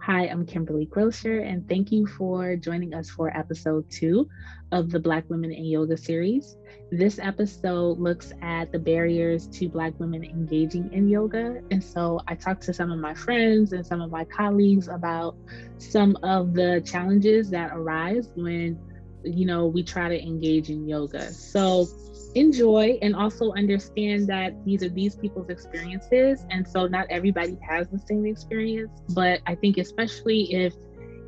Hi, I'm Kimberly Grocer, and thank you for joining us for episode 2 of the Black Women in Yoga series. This episode looks at the barriers to Black women engaging in yoga. And so I talked to some of my friends and some of my colleagues about some of the challenges that arise when, we try to engage in yoga. So enjoy and also understand that these are these people's experiences, and so not everybody has the same experience. But I think especially if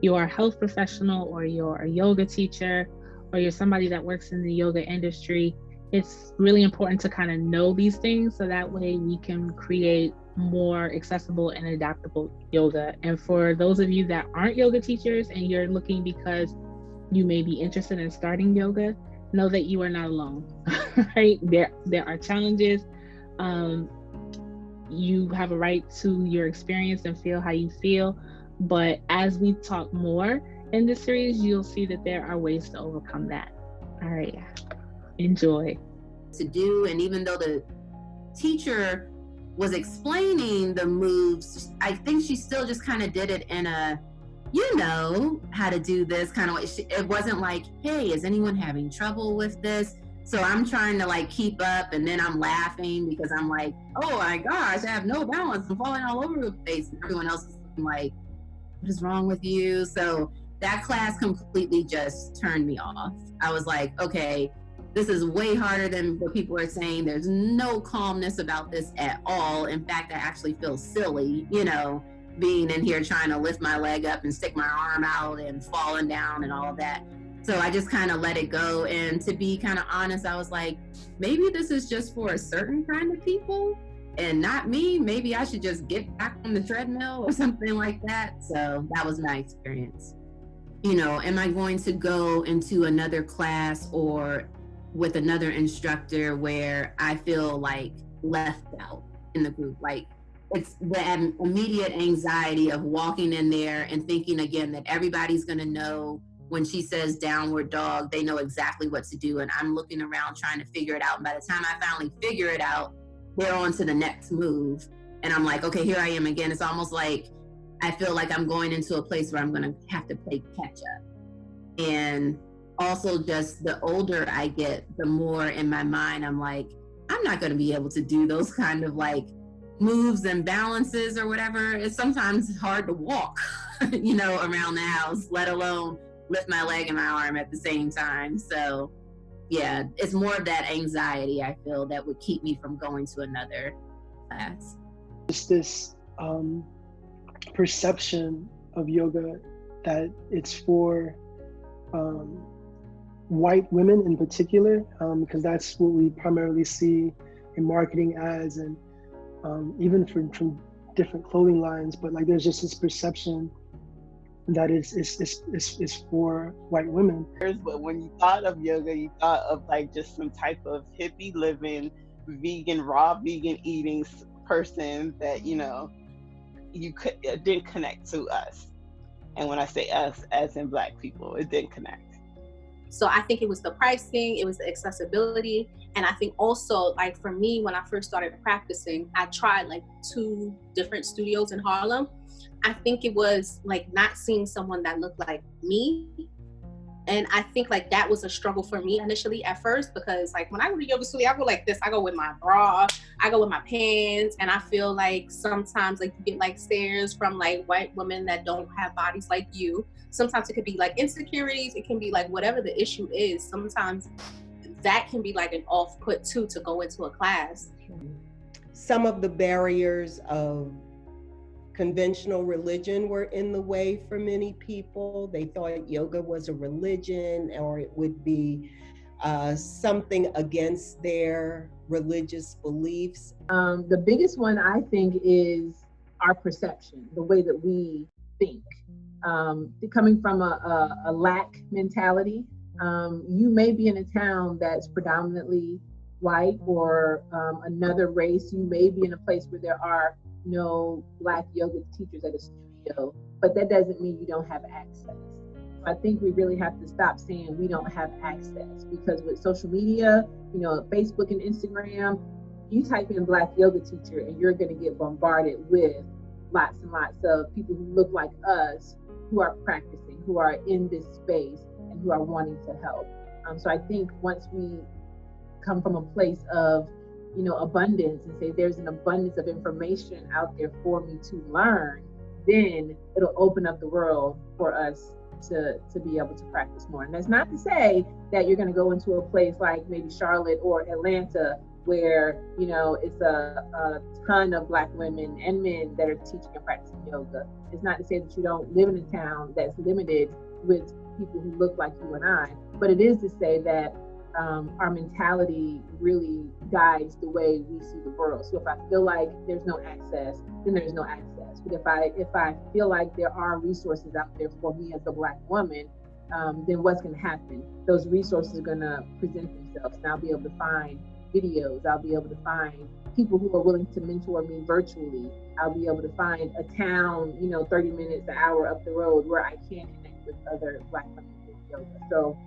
you're a health professional or you're a yoga teacher or you're somebody that works in the yoga industry, it's really important to kind of know these things so that way we can create more accessible and adaptable yoga. And for those of you that aren't yoga teachers and you're looking because you may be interested in starting yoga, know that you are not alone. Right? There are challenges. You have a right to your experience and feel how you feel. But as we talk more in this series, you'll see that there are ways to overcome that. All right. Enjoy. To do, and even though the teacher was explaining the moves, I think she still just kind of did it in a, how to do this kind of way. It wasn't like, hey, is anyone having trouble with this? So I'm trying to keep up, and then I'm laughing because I'm like, oh my gosh, I have no balance. I'm falling all over the place. And everyone else is like, what is wrong with you? So that class completely just turned me off. I was like, okay, this is way harder than what people are saying. There's no calmness about this at all. In fact, I actually feel silly, being in here trying to lift my leg up and stick my arm out and falling down and all of that. So I just kind of let it go. And to be kind of honest, I was like, maybe this is just for a certain kind of people and not me. Maybe I should just get back on the treadmill or something like that. So that was my experience. Am I going to go into another class or with another instructor where I feel left out in the group? It's the immediate anxiety of walking in there and thinking again that everybody's going to know when she says downward dog, they know exactly what to do. And I'm looking around trying to figure it out. And by the time I finally figure it out, we're on to the next move. And I'm like, okay, here I am again. It's almost like I feel like I'm going into a place where I'm going to have to play catch up. And also just the older I get, the more in my mind, I'm like, I'm not going to be able to do those kind of moves and balances or whatever. It's sometimes hard to walk, around the house, let alone lift my leg and my arm at the same time. So yeah, it's more of that anxiety I feel that would keep me from going to another class. It's this perception of yoga that it's for white women in particular, because that's what we primarily see in marketing ads and even from different clothing lines. But there's just this perception that is for white women. But when you thought of yoga, you thought of just some type of hippie living, raw vegan eating person that it didn't connect to us. And when I say us, as in Black people, it didn't connect. So I think it was the pricing, it was the accessibility. And I think also, for me, when I first started practicing, I tried 2 different studios in Harlem. I think it was not seeing someone that looked like me. And I think that was a struggle for me initially at first, because when I go to yoga studio, I go like this. I go with my bra, I go with my pants, and I feel sometimes you get stares from white women that don't have bodies like you. Sometimes it could be insecurities. It can be whatever the issue is. Sometimes that can be an off-put too to go into a class. Some of the barriers of conventional religion were in the way for many people. They thought yoga was a religion, or it would be something against their religious beliefs. The biggest one, I think, is our perception, the way that we think. Coming from a lack mentality, you may be in a town that's predominantly white or another race. You may be in a place where there are no Black yoga teachers at a studio, but that doesn't mean you don't have access. I think we really have to stop saying we don't have access, because with social media, Facebook and Instagram, you type in Black yoga teacher and you're going to get bombarded with lots and lots of people who look like us, who are practicing, who are in this space, and who are wanting to help. So I think once we come from a place of, abundance, and say there's an abundance of information out there for me to learn, then it'll open up the world for us to be able to practice more. And that's not to say that you're going to go into a place like maybe Charlotte or Atlanta where, it's a ton of Black women and men that are teaching and practicing yoga. It's not to say that you don't live in a town that's limited with people who look like you and I, but it is to say that our mentality really guides the way we see the world. So if I feel like there's no access, then there's no access. But if I feel like there are resources out there for me as a Black woman, then what's going to happen? Those resources are going to present themselves, and I'll be able to find videos. I'll be able to find people who are willing to mentor me virtually. I'll be able to find a town, 30 minutes, an hour up the road where I can connect with other Black women doing yoga. So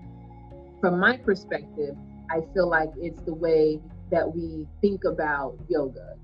from my perspective, I feel like it's the way that we think about yoga.